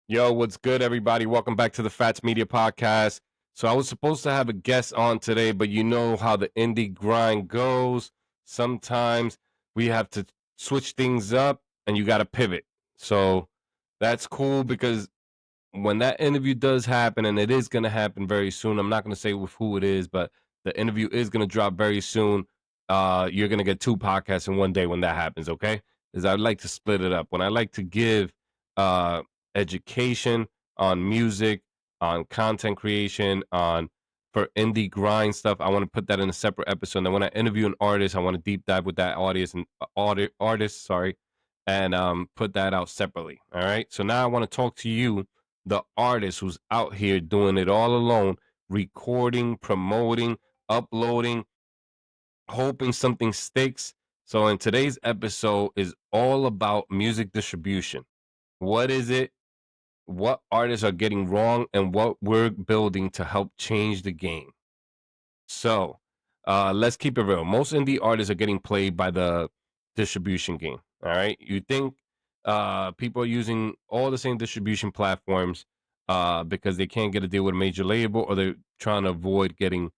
Yo, what's good, everybody? Welcome back to the Fattz Media Podcast. So, I was supposed to have a guest on today, but you know how the indie grind goes. Sometimes we have to switch things up and you got to pivot. So, that's cool because when that interview does happen, and it is going to happen very soon, I'm not going to say with who it is, but the interview is going to drop very soon. You're going to get two podcasts in one day when that happens, okay? Because I'd like to split it up. When I like to give uh, education on music, on content creation, on for indie grind stuff, I want to put that in a separate episode. And then when I interview an artist, I want to deep dive with that audience and artist, sorry, and put that out separately. All right. So now I want to talk to you, the artist who's out here doing it all alone, recording, promoting, uploading, hoping something sticks. So in today's episode is all about music distribution. What is it? What artists are getting wrong and what we're building to help change the game. So let's keep it real. Most indie artists are getting played by the distribution game. All right. You think people are using all the same distribution platforms because they can't get a deal with a major label, or they're trying to avoid getting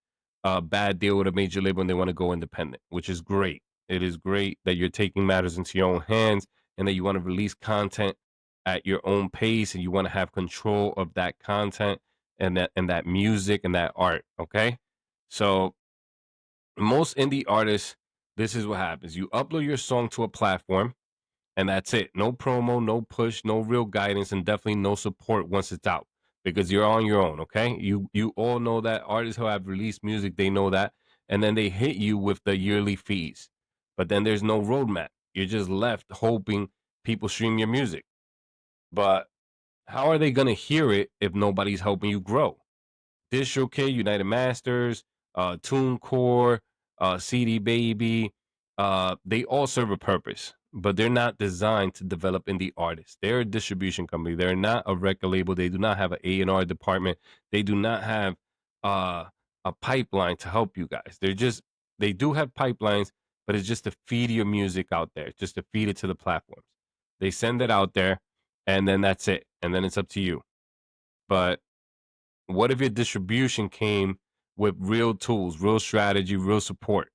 a bad deal with a major label and they want to go independent, which is great. It is great that you're taking matters into your own hands and that you want to release content at your own pace and you want to have control of that content and that music and that art. Okay. So most indie artists, this is what happens. You upload your song to a platform and that's it. No promo, no push, no real guidance, and definitely no support once it's out because you're on your own, okay? You all know that artists who have released music, they know that. And then they hit you with the yearly fees. But then there's no roadmap. You're just left hoping people stream your music. But how are they gonna hear it if nobody's helping you grow? DistroKid, United Masters, TuneCore, CD Baby, they all serve a purpose, but they're not designed to develop indie artists. They're a distribution company. They're not a record label. They do not have an A&R department. They do not have uh, a pipeline to help you guys. They do have pipelines, but it's just to feed your music out there, just to feed it to the platforms. They send it out there, and then that's it. And then it's up to you. But what if your distribution came with real tools, real strategy, real support?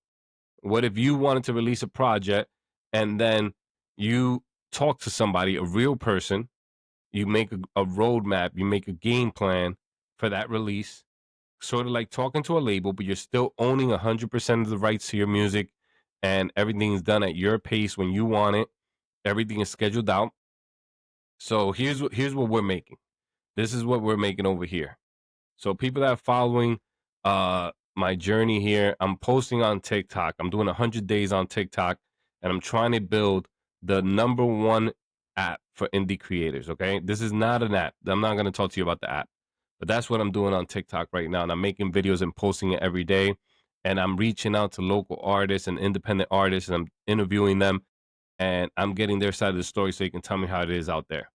What if you wanted to release a project and then you talk to somebody, a real person, you make a roadmap, you make a game plan for that release, sort of like talking to a label, but you're still owning 100% of the rights to your music and everything is done at your pace when you want it. Everything is scheduled out. So here's what we're making. This is what we're making over here. So people that are following my journey here, I'm posting on TikTok. I'm doing 100 days on TikTok and I'm trying to build the number one app for indie creators, okay? This is not an app. I'm not going to talk to you about the app. But that's what I'm doing on TikTok right now, and I'm making videos and posting it every day, and I'm reaching out to local artists and independent artists and I'm interviewing them and I'm getting their side of the story so you can tell me how it is out there.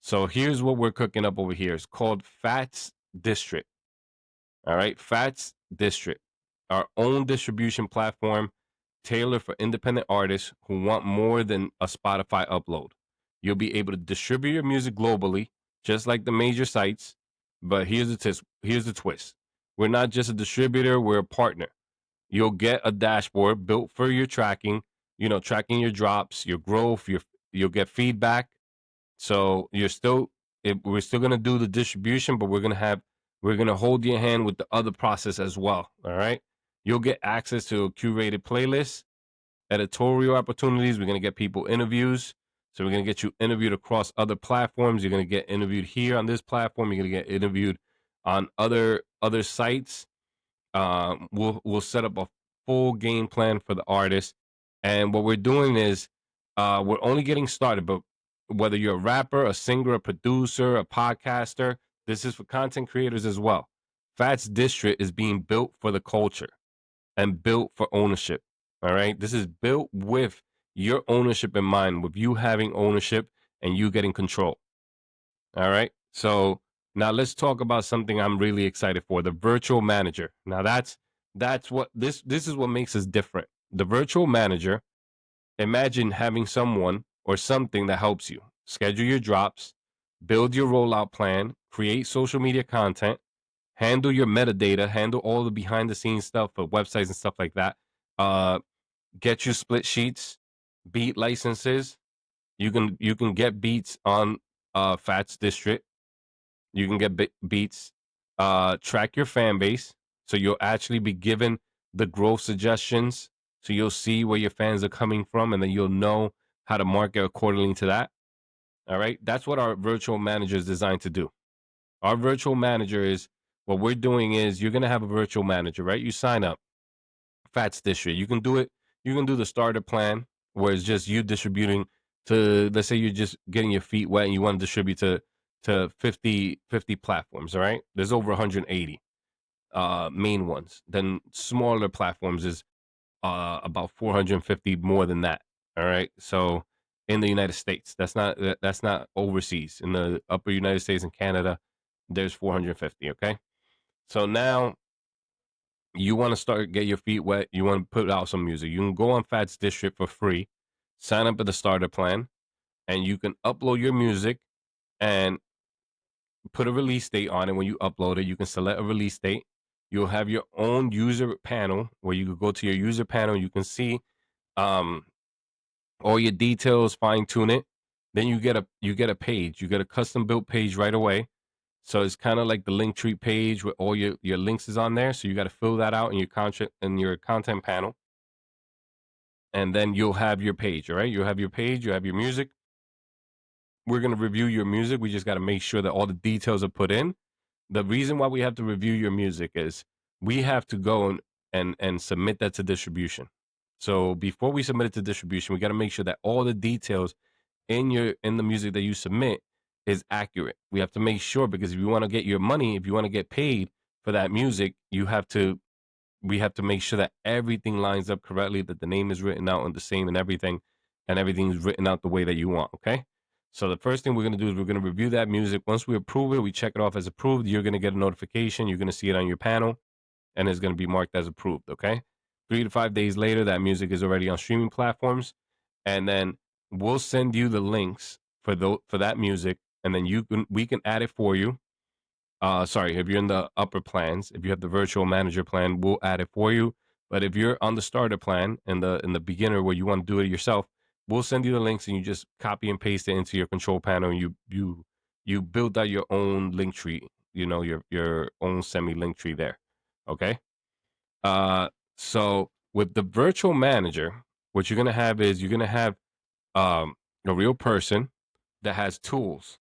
So here's what we're cooking up over here. It's called Fattz District. All right. Fattz District, our own distribution platform tailored for independent artists who want more than a Spotify upload. You'll be able to distribute your music globally, just like the major sites. But here's the twist. We're not just a distributor, we're a partner. You'll get a dashboard built for your tracking, tracking your drops, your growth, you'll get feedback. So we're still gonna do the distribution, but we're gonna hold your hand with the other process as well. All right. You'll get access to a curated playlist, editorial opportunities. We're gonna get people interviews. So we're gonna get you interviewed across other platforms. You're gonna get interviewed here on this platform. You're gonna get interviewed on other sites. We'll set up a full game plan for the artist, and what we're doing is we're only getting started. But whether you're a rapper, a singer, a producer, a podcaster, this is for content creators as well. Fats District is being built for the culture and built for ownership. All right, this is built with your ownership in mind, with you having ownership and you getting control. All right. So now let's talk about something I'm really excited for, the virtual manager. Now that's what this is what makes us different. The virtual manager, imagine having someone or something that helps you schedule your drops, build your rollout plan, create social media content, handle your metadata, handle all the behind the scenes stuff for websites and stuff like that. Uh, get your split sheets, beat licenses. You can get beats on Fattz District. You can get beats. Track your fan base, so you'll actually be given the growth suggestions. So you'll see where your fans are coming from, and then you'll know how to market accordingly to that. All right, that's what our virtual manager is designed to do. Our virtual manager is what we're doing is you're gonna have a virtual manager, right? You sign up, Fattz District. You can do it. You can do the starter plan, where it's just you distributing to. Let's say you're just getting your feet wet and you want to distribute to 50 platforms. All right, there's over 180 main ones. Then smaller platforms is about 450 more than that. All right, so in the United States, that's not overseas. In the upper United States and Canada, there's 450. Okay, so now you want to start get your feet wet, you want to put out some music, you can go on Fattz District for free, sign up at the starter plan, and you can upload your music and put a release date on it. When you upload it, you can select a release date. You'll have your own user panel where you can go to your user panel, you can see um all your details, fine tune it. Then you get a page, you get a custom built page right away. So it's kind of like the link tree page where all your links is on there. So you got to fill that out in your content panel, and then you'll have your page. All right, you'll have your page, you have your music. We're gonna review your music. We just got to make sure that all the details are put in. The reason why we have to review your music is we have to go and submit that to distribution. So before we submit it to distribution, we got to make sure that all the details in the music that you submit is accurate. We have to make sure, because if you want to get your money, if you want to get paid for that music, we have to make sure that everything lines up correctly, that the name is written out and the same and everything is written out the way that you want. Okay. So the first thing we're going to do is we're going to review that music. Once we approve it, we check it off as approved. You're going to get a notification. You're going to see it on your panel, and it's going to be marked as approved. Okay. 3 to 5 days later, that music is already on streaming platforms, and then we'll send you the links for that music, and then we can add it for you. Sorry, if you're in the upper plans, if you have the virtual manager plan, we'll add it for you. But if you're on the starter plan and the beginner where you want to do it yourself, we'll send you the links and you just copy and paste it into your control panel. And you build out your own link tree, your own semi link tree there. Okay. Uh, so with the virtual manager, what you're gonna have is you're gonna have um a real person that has tools.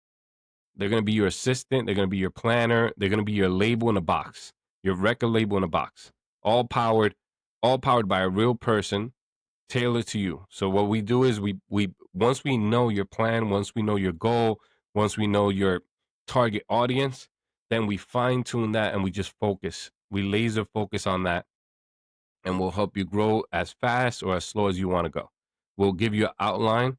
They're going to be your assistant. They're going to be your planner. They're going to be your label in a box, your record label in a box, all powered, all powered by a real person, tailored to you. So what we do is we once we know your plan, once we know your goal, once we know your target audience, then we fine tune that and we just focus. We laser focus on that, and we'll help you grow as fast or as slow as you want to go. We'll give you an outline.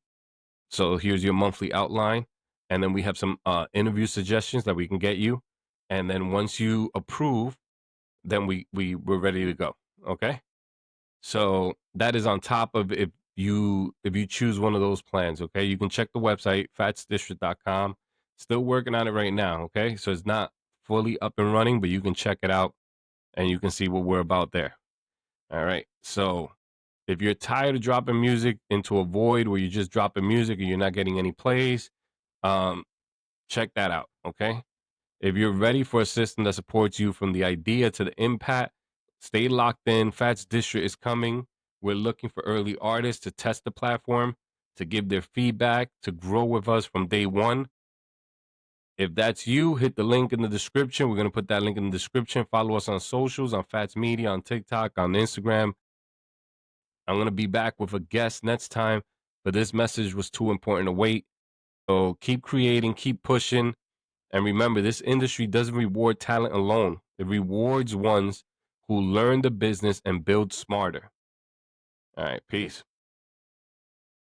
So here's your monthly outline, and then we have some interview suggestions that we can get you, and then once you approve, then we're ready to go. Okay, so that is on top of if you choose one of those plans. Okay, you can check the website fattsdistrict.com. Still working on it right now. Okay, so it's not fully up and running, but you can check it out and you can see what we're about there. All right, so if you're tired of dropping music into a void where you're just dropping music and you're not getting any plays, um, check that out. Okay. If you're ready for a system that supports you from the idea to the impact, stay locked in. Fattz District is coming. We're looking for early artists to test the platform, to give their feedback, to grow with us from day one. If that's you, hit the link in the description. We're going to put that link in the description. Follow us on socials, on Fattz Media, on TikTok, on Instagram. I'm going to be back with a guest next time, but this message was too important to wait. So keep creating, keep pushing. And remember, this industry doesn't reward talent alone. It rewards ones who learn the business and build smarter. All right, peace.